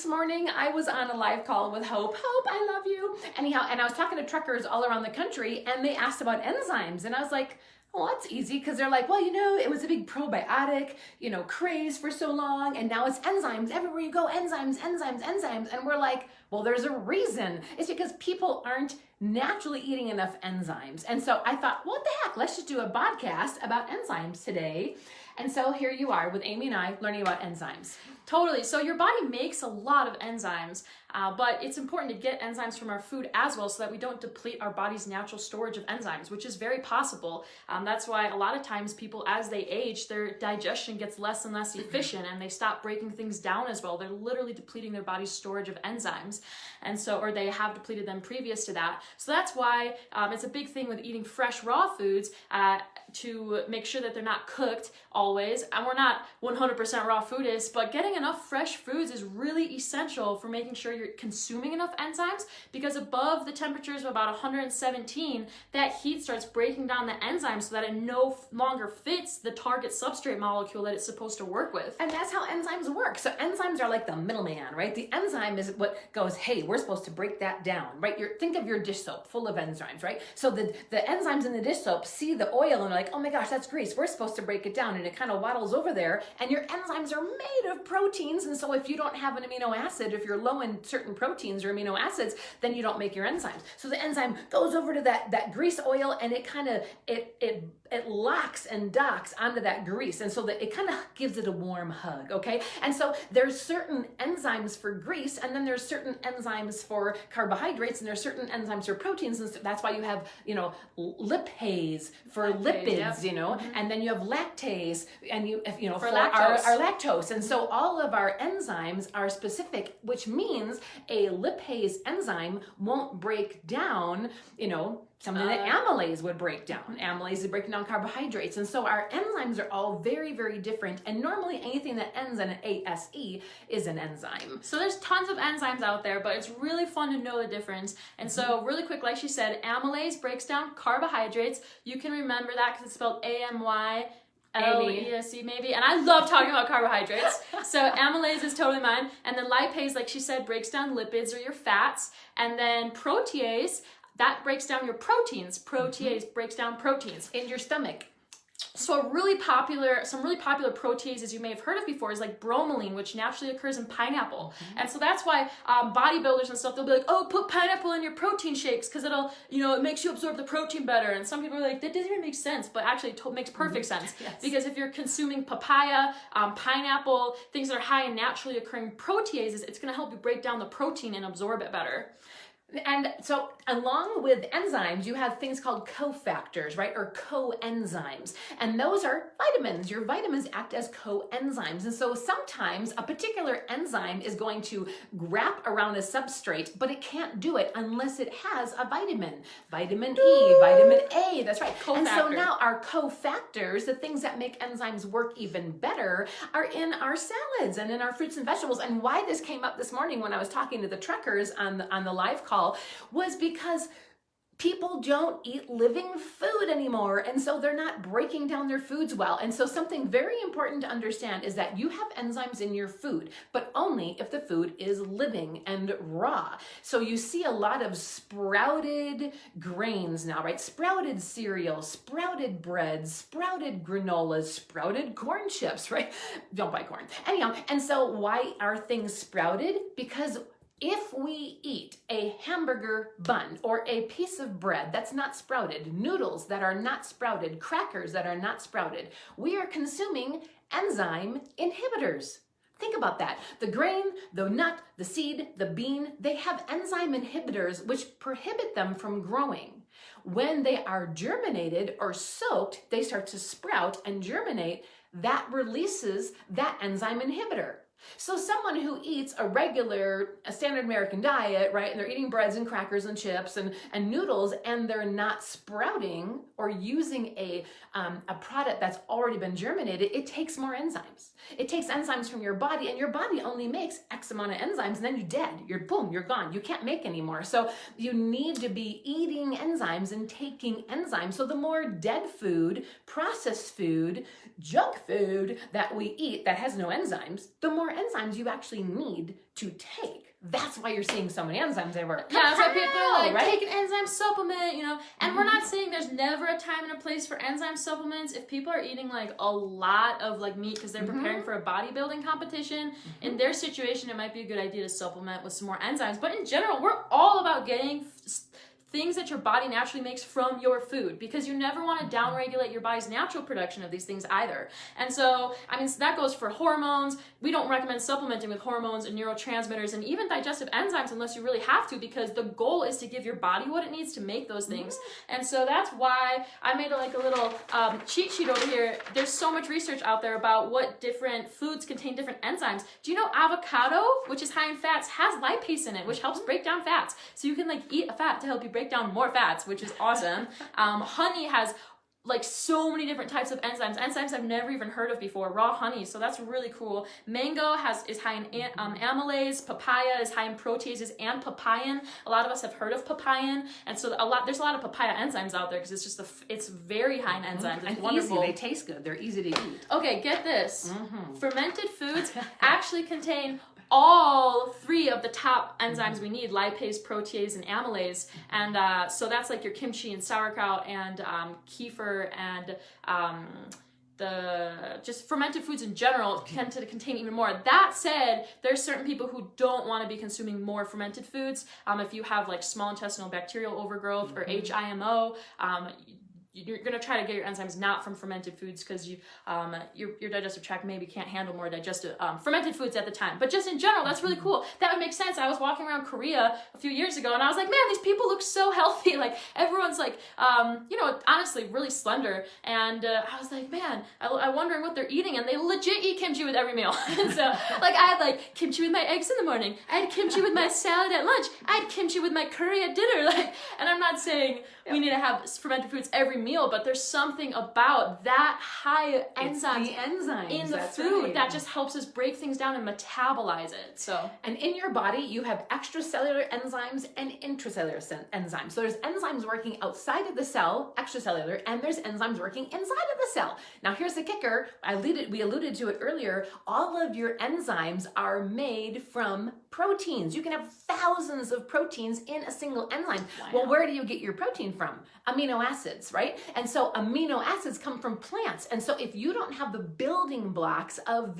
morning I was on a live call with Hope. Hope, I love you. Anyhow, and I was talking to truckers all around the country, and they asked about enzymes, and I was like, well, that's easy, because they're like, well, it was a big probiotic, craze for so long, and now it's enzymes. Everywhere you go, enzymes, enzymes, enzymes. And we're like, well, there's a reason. It's because people aren't naturally eating enough enzymes. And so I thought, what the heck, let's just do a podcast about enzymes today. And so here you are with Amy and I learning about enzymes. Totally. So your body makes a lot of enzymes, but it's important to get enzymes from our food as well so that we don't deplete our body's natural storage of enzymes, which is very possible. That's why a lot of times people, as they age, their digestion gets less and less efficient and they stop breaking things down as well. They're literally depleting their body's storage of enzymes. And so, or they have depleted them previous to that. So that's why it's a big thing with eating fresh raw foods to make sure that they're not cooked always. And we're not 100% raw foodists, but getting enough fresh foods is really essential for making sure you're consuming enough enzymes, because above the temperatures of about 117, that heat starts breaking down the enzymes so that it no longer fits the target substrate molecule that it's supposed to work with. And that's how enzymes work. So enzymes are like the middleman, right? The enzyme is what goes, hey, we're supposed to break that down, right? Think of your dish soap full of enzymes, right? So the enzymes in the dish soap see the oil and they're like, oh my gosh, that's grease. We're supposed to break it down. And it kind of waddles over there. And your enzymes are made of proteins. And so if you don't have an amino acid, if you're low in certain proteins or amino acids, then you don't make your enzymes. So the enzyme goes over to that grease oil, and it kind of, it locks and docks onto that grease. And so that it kind of gives it a warm hug, okay? And so there's certain enzymes for grease, and then there's certain enzymes for carbohydrates, and there's certain enzymes for proteins. And so that's why you have, lipase for lipids, yep. And then you have lactase, and for lactose. Our lactose. And so all of our enzymes are specific, which means a lipase enzyme won't break down, something that amylase would break down. Amylase is breaking down carbohydrates. And so our enzymes are all very, very different. And normally anything that ends in an ASE is an enzyme. So there's tons of enzymes out there, but it's really fun to know the difference. And so really quick, like she said, amylase breaks down carbohydrates. You can remember that because it's spelled AMYLASE maybe. And I love talking about carbohydrates. So amylase is totally mine. And then lipase, like she said, breaks down lipids or your fats. And then protease, that breaks down your proteins. Protease breaks down proteins in your stomach. So some really popular proteases you may have heard of before is like bromelain, which naturally occurs in pineapple. And so that's why bodybuilders and stuff, they'll be like, oh, put pineapple in your protein shakes because it'll, it makes you absorb the protein better. And some people are like, that doesn't even make sense, but actually it makes perfect sense. Yes. Because if you're consuming papaya, pineapple, things that are high in naturally occurring proteases, it's going to help you break down the protein and absorb it better. And so along with enzymes, you have things called cofactors, right? Or coenzymes. And those are vitamins. Your vitamins act as coenzymes. And so sometimes a particular enzyme is going to wrap around a substrate, but it can't do it unless it has a vitamin. Vitamin E, vitamin A, that's right. Cofactor. And so now our cofactors, the things that make enzymes work even better, are in our salads and in our fruits and vegetables. And why this came up this morning when I was talking to the truckers on the live call was because people don't eat living food anymore, and so they're not breaking down their foods well. And so something very important to understand is that you have enzymes in your food, but only if the food is living and raw. So you see a lot of sprouted grains now, right? Sprouted cereal, sprouted bread, sprouted granolas, sprouted corn chips, right? Don't buy corn. Anyhow, and so why are things sprouted? Because if we eat a hamburger bun or a piece of bread that's not sprouted, noodles that are not sprouted, crackers that are not sprouted, we are consuming enzyme inhibitors. Think about that. The grain, the nut, the seed, the bean, they have enzyme inhibitors which prohibit them from growing. When they are germinated or soaked, they start to sprout and germinate. That releases that enzyme inhibitor. So someone who eats a standard American diet, right, and they're eating breads and crackers and chips and noodles, and they're not sprouting or using a product that's already been germinated, it takes more enzymes. It takes enzymes from your body, and your body only makes X amount of enzymes, and then you're dead. You're gone. You can't make anymore. So you need to be eating enzymes and taking enzymes. So the more dead food, processed food, junk food that we eat that has no enzymes, the more more enzymes you actually need to take. That's why you're seeing so many enzymes everywhere. Yeah, it's like people are like, right? take an enzyme supplement, you know, and we're not saying there's never a time and a place for enzyme supplements. If people are eating like a lot of like meat because they're preparing for a bodybuilding competition, in their situation, it might be a good idea to supplement with some more enzymes. But in general, we're all about getting things that your body naturally makes from your food, because you never want to downregulate your body's natural production of these things either. And so, I mean, that goes for hormones. We don't recommend supplementing with hormones and neurotransmitters and even digestive enzymes unless you really have to, because the goal is to give your body what it needs to make those things. And so that's why I made a little cheat sheet over here. There's so much research out there about what different foods contain different enzymes. Do you know avocado, which is high in fats, has lipase in it, which helps break down fats. So you can like eat a fat to help you break down more fats, which is awesome. Honey has like so many different types of enzymes I've never even heard of before. Raw honey, so that's really cool. Mango is high in amylase. Papaya is high in proteases and papain. A lot of us have heard of papain, and so there's a lot of papaya enzymes out there because it's just it's very high in enzymes. It's and wonderful. Easy. They taste good. They're easy to eat. Okay, get this. Fermented foods actually contain all three of the top enzymes we need: lipase, protease, and amylase. And so that's like your kimchi and sauerkraut and kefir and the just fermented foods in general tend to contain even more. That said, there's certain people who don't want to be consuming more fermented foods. If you have like small intestinal bacterial overgrowth or HIMO, you're going to try to get your enzymes not from fermented foods because your digestive tract maybe can't handle more digestive fermented foods at the time. But just in general, that's really cool. That would make sense. I was walking around Korea a few years ago and I was like, man, these people look so healthy. Like everyone's like, honestly really slender. And I was like, man, I'm wondering what they're eating. And they legit eat kimchi with every meal. And so like I had like kimchi with my eggs in the morning. I had kimchi with my salad at lunch. I had kimchi with my curry at dinner. Like, and I'm not saying we need to have fermented foods every meal, but there's something about that high enzymes in the food that just helps us break things down and metabolize it. So, and in your body, you have extracellular enzymes and intracellular enzymes. So there's enzymes working outside of the cell, extracellular, and there's enzymes working inside of the cell. Now here's the kicker. We alluded to it earlier. All of your enzymes are made from proteins. You can have thousands of proteins in a single enzyme. Wow. Well, where do you get your protein from? Amino acids, right? And so amino acids come from plants. And so if you don't have the building blocks of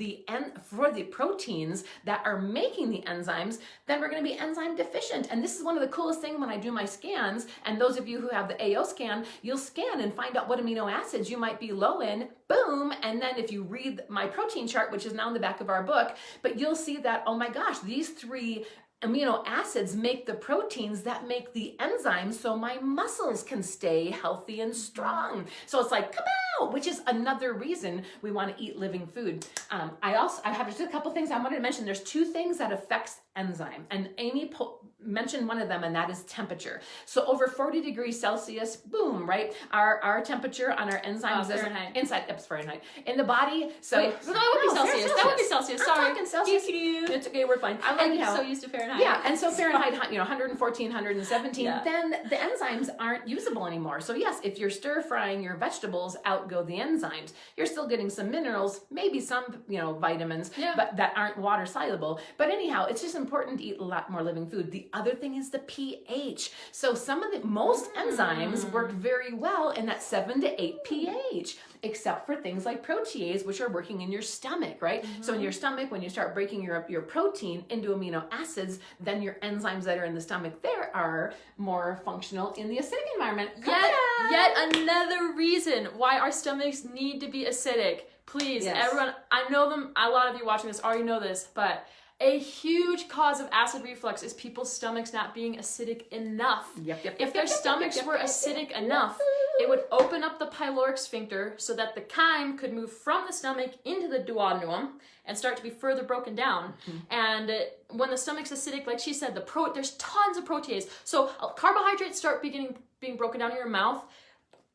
for the proteins that are making the enzymes, then we're going to be enzyme deficient. And this is one of the coolest things when I do my scans. And those of you who have the AO scan, you'll scan and find out what amino acids you might be low in. Boom. And then if you read my protein chart, which is now in the back of our book, but you'll see that, oh my gosh, these three amino acids make the proteins that make the enzymes so my muscles can stay healthy and strong. So it's like, come out, which is another reason we want to eat living food. I have just a couple things I wanted to mention. There's two things that affects enzyme, and Amy mentioned one of them, and that is temperature. So over 40 degrees Celsius, boom, right? Our temperature on our enzymes is inside, Fahrenheit, in the body. So wait, no, that would be Celsius. That would be Celsius. Sorry. I'm talking Celsius. It's okay, we're fine. I'm so used to Fahrenheit. Yeah, and so Fahrenheit, 114, 117, then the enzymes aren't usable anymore. So yes, if you're stir frying your vegetables, out go the enzymes. You're still getting some minerals, maybe some, vitamins, but that aren't water soluble. But anyhow, it's just important to eat a lot more living food. The other thing is the pH. So most enzymes work very well in that 7 to 8 pH, except for things like protease, which are working in your stomach, right? So in your stomach, when you start breaking your protein into amino acids, then your enzymes that are in the stomach there are more functional in the acidic environment. Yet another reason why our stomachs need to be acidic. Please, everyone, I know a lot of you watching this already know this, but a huge cause of acid reflux is people's stomachs not being acidic enough. If their stomachs were acidic enough, it would open up the pyloric sphincter so that the chyme could move from the stomach into the duodenum and start to be further broken down. And when the stomach's acidic, like she said, there's tons of protease. So carbohydrates start being broken down in your mouth.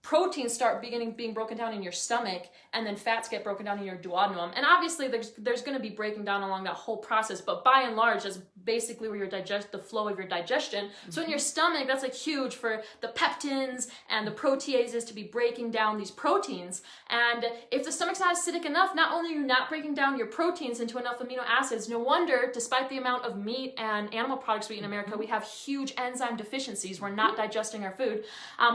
Proteins start being broken down in your stomach, and then fats get broken down in your duodenum. And obviously there's going to be breaking down along that whole process, but by and large, as basically where the flow of your digestion. So in your stomach, that's like huge for the peptins and the proteases to be breaking down these proteins. And if the stomach's not acidic enough, not only are you not breaking down your proteins into enough amino acids, no wonder, despite the amount of meat and animal products we eat in America, we have huge enzyme deficiencies. We're not digesting our food.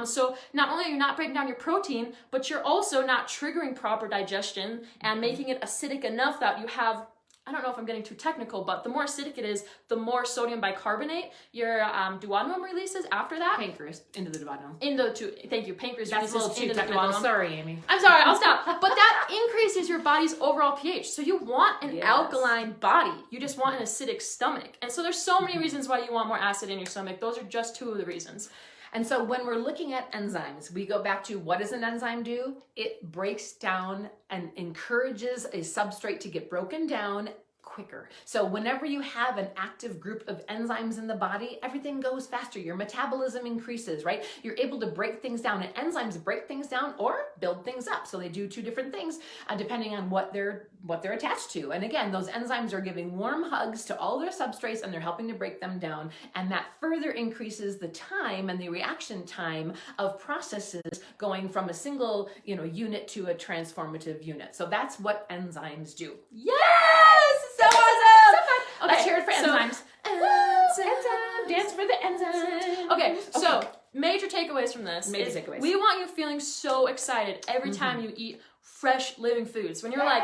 So not only are you not breaking down your protein, but you're also not triggering proper digestion and making it acidic enough that you have, I don't know if I'm getting too technical, but the more acidic it is, the more sodium bicarbonate your duodenum releases after that. Pancreas into the duodenum. Thank you, pancreas That's releases a little too into the technical. duodenum. Sorry, Amy. I'm sorry, I'll stop. But that increases your body's overall pH. So you want an Yes. alkaline body. You just want an acidic stomach. And so there's so many reasons why you want more acid in your stomach. Those are just two of the reasons. And so when we're looking at enzymes, we go back to what does an enzyme do? It breaks down and encourages a substrate to get broken down quicker. So whenever you have an active group of enzymes in the body, everything goes faster. Your metabolism increases, right? You're able to break things down, and enzymes break things down or build things up. So they do two different things depending on what they're attached to. And again, those enzymes are giving warm hugs to all their substrates, and they're helping to break them down. And that further increases the time and the reaction time of processes going from a single, unit to a transformative unit. So that's what enzymes do. Yes! So awesome! Okay, let's hear it for enzymes. Enzyme. Dance for the enzymes. Okay, so major takeaways from this. Major takeaways. We want you feeling so excited every time you eat fresh living foods. When you're like,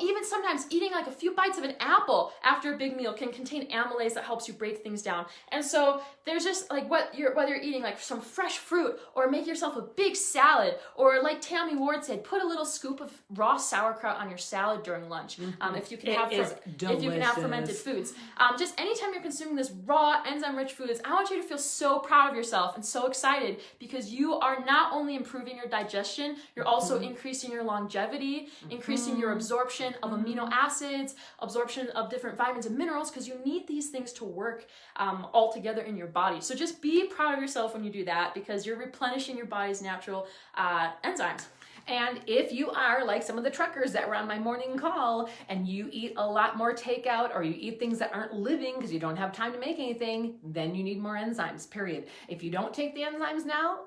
even sometimes eating like a few bites of an apple after a big meal can contain amylase that helps you break things down. And so there's just like whether you're eating like some fresh fruit or make yourself a big salad, or like Tammy Ward said, put a little scoop of raw sauerkraut on your salad during lunch. If you can have fermented foods. Just anytime you're consuming this raw enzyme-rich foods, I want you to feel so proud of yourself and so excited, because you are not only improving your digestion, you're also increasing your longevity, increasing your absorption of amino acids, absorption of different vitamins and minerals, because you need these things to work all together in your body. So just be proud of yourself when you do that, because you're replenishing your body's natural enzymes. And if you are like some of the truckers that were on my morning call and you eat a lot more takeout, or you eat things that aren't living because you don't have time to make anything, then you need more enzymes, period. If you don't take the enzymes now,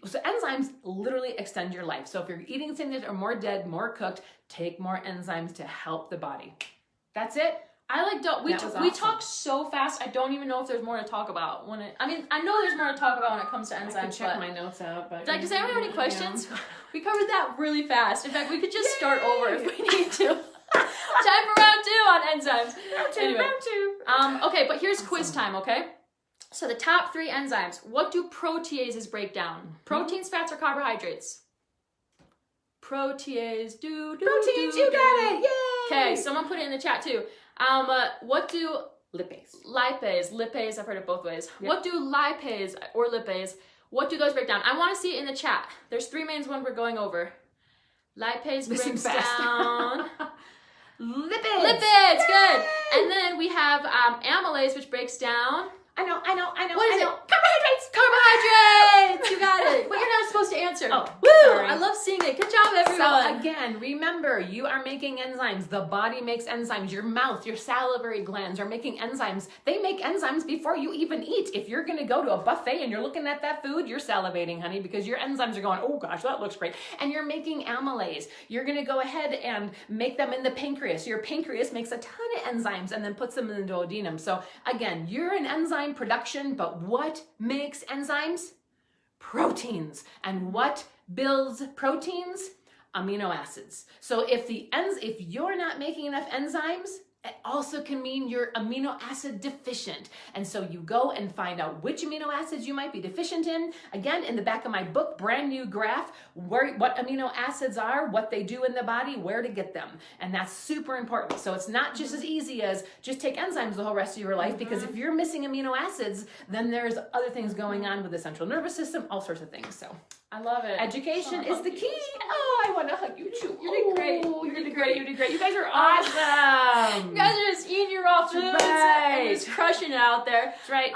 so enzymes literally extend your life. So if you're eating things that are more dead, more cooked, take more enzymes to help the body. That's it. We talk so fast, I don't even know if there's more to talk about. I know there's more to talk about when it comes to enzymes. I can check my notes out. But does anyone have any questions? We covered that really fast. In fact, we could just start over if we need to. Time for round 2 on enzymes. Round two. Okay, but here's quiz time, okay? So the top 3 enzymes. What do proteases break down? Proteins, fats, or carbohydrates? Proteins, Proteins, you got it! Yay! Okay, someone put it in the chat too. What do lipase, I've heard it both ways. Yep. What do lipase or lipase, what do those break down? I want to see it in the chat. There's 3 main ones we're going over. Lipase breaks down. Lipids, good. And then we have amylase, which breaks down. I know. What is it? Carbohydrates! Carbohydrates! You got it. But you're not supposed to answer. Oh, woo! sorry. I love seeing it. Good job, everyone. So again, remember, you are making enzymes. The body makes enzymes. Your mouth, your salivary glands are making enzymes. They make enzymes before you even eat. If you're going to go to a buffet and you're looking at that food, you're salivating, honey, because your enzymes are going, oh gosh, that looks great. And you're making amylase. You're going to go ahead and make them in the pancreas. Your pancreas makes a ton of enzymes and then puts them in the duodenum. So again, you're an enzyme production, but what makes enzymes? Proteins. And what builds proteins? Amino acids. So if you're not making enough enzymes, it also can mean you're amino acid deficient. And so you go and find out which amino acids you might be deficient in. Again, in the back of my book, brand new graph, what amino acids are, what they do in the body, where to get them. And that's super important. So it's not just as easy as just take enzymes the whole rest of your life, because if you're missing amino acids, then there's other things going on with the central nervous system, all sorts of things. So I love it. education is the key. Oh, I want to hug you too. You did great. You did great. You did great. You guys are awesome. You guys are just eating your raw foods and just crushing it out there. That's right.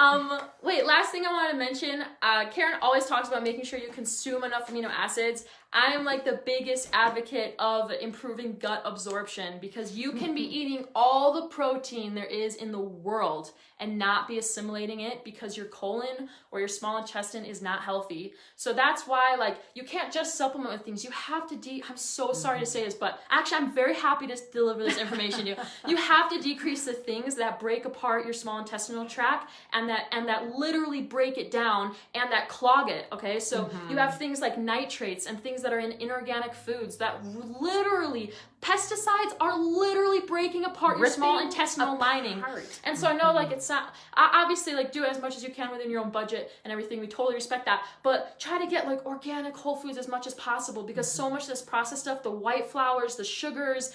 Wait, last thing I want to mention. Karen always talks about making sure you consume enough amino acids. I am like the biggest advocate of improving gut absorption, because you can be eating all the protein there is in the world and not be assimilating it because your colon or your small intestine is not healthy. So that's why, like, you can't just supplement with things. You have to I'm so sorry to say this, but actually I'm very happy to deliver this information to you. You have to decrease the things that break apart your small intestinal tract and that literally break it down and that clog it, okay? So you have things like nitrates and things that are in inorganic foods that literally, pesticides are literally breaking apart your small intestinal lining. And so I know, like, it's not, obviously, like, do it as much as you can within your own budget and everything. We totally respect that. But try to get, like, organic whole foods as much as possible, because so much of this processed stuff, the white flours, the sugars,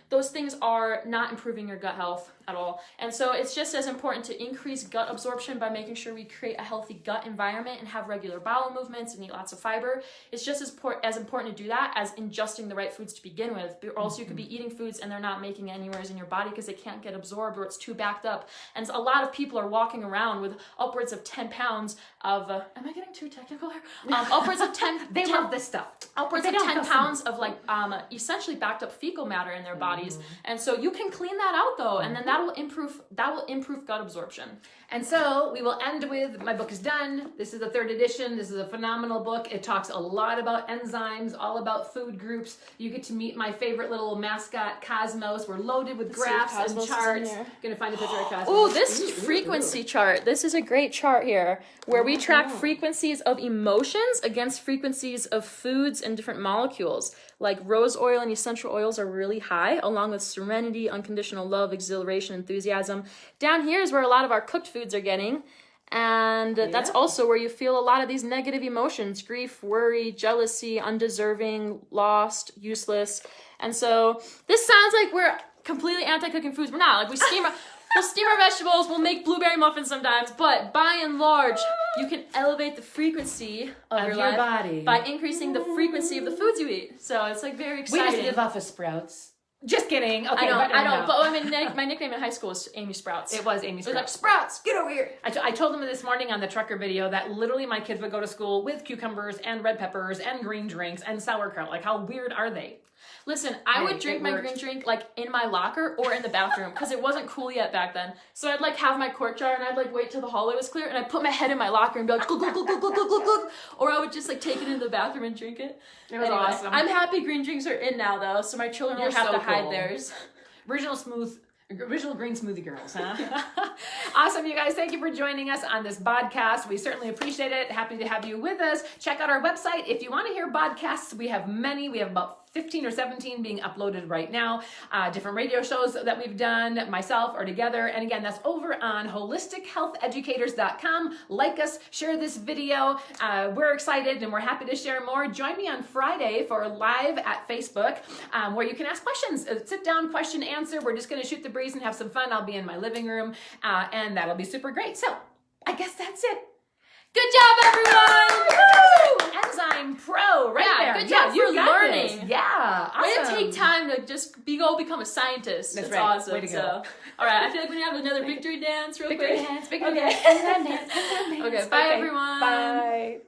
those things are not improving your gut health at all. And so it's just as important to increase gut absorption by making sure we create a healthy gut environment and have regular bowel movements and eat lots of fiber. It's just as important to do that as ingesting the right foods to begin with, or else you could be eating foods and they're not making it anywhere in your body because they can't get absorbed or it's too backed up. And a lot of people are walking around with upwards of 10 pounds of, am I getting too technical here? Upwards of 10, they love this stuff. Upwards of 10 pounds of, like, essentially backed up fecal matter in their bodies. And so you can clean that out though, and then that will improve gut absorption. And so we will end with, my book is done. This is the 3rd edition. This is a phenomenal book. It talks a lot about enzymes, all about food groups. You get to meet my favorite little mascot, Cosmos. We're loaded with graphs and charts. Gonna find a picture of Cosmos. Oh, this frequency chart. This is a great chart here where we track frequencies of emotions against frequencies of foods and different molecules. Like rose oil and essential oils are really high, along with serenity, unconditional love, exhilaration, enthusiasm. Down here is where a lot of our cooked foods are getting. And that's also where you feel a lot of these negative emotions: grief, worry, jealousy, undeserving, lost, useless. And so this sounds like we're completely anti-cooking foods. We're not. Like, we'll steam our vegetables, we'll make blueberry muffins sometimes, but by and large, you can elevate the frequency of your life body by increasing the frequency of the foods you eat. So it's, like, very exciting. We just live off of Sprouts. Just kidding. Okay, I don't. But I mean, my nickname in high school was Amy Sprouts. It was Amy Sprouts. It was like, Sprouts, get over here. I told them this morning on the trucker video that literally my kids would go to school with cucumbers and red peppers and green drinks and sauerkraut. Like, how weird are they? Listen, I would drink my green drink, like, in my locker or in the bathroom, because it wasn't cool yet back then. So I'd, like, have my quart jar and I'd, like, wait till the hallway was clear and I'd put my head in my locker and be like, glug, glug, glug, glug, glug, glug, glug, or I would just, like, take it into the bathroom and drink it. It was awesome. I'm happy green drinks are in now, though, so my children won't have to hide theirs. Original green smoothie girls, huh? Awesome, you guys. Thank you for joining us on this podcast. We certainly appreciate it. Happy to have you with us. Check out our website. If you want to hear podcasts, we have many. We have about 15 or 17 being uploaded right now. Different radio shows that we've done, myself or together. And again, that's over on holistichealtheducators.com. Like us, share this video. We're excited and we're happy to share more. Join me on Friday for live at Facebook, where you can ask questions. Sit down, question, answer. We're just going to shoot the breeze and have some fun. I'll be in my living room, and that'll be super great. So I guess that's it. Good job, everyone! Woo! Enzyme Pro, right there. Good job. You're learning. This. Yeah, awesome. Way to take time to just go become a scientist. That's right. Awesome. Way to go. All right, I feel like we have another victory dance real quick. Victory dance. Okay, bye, everyone. Bye.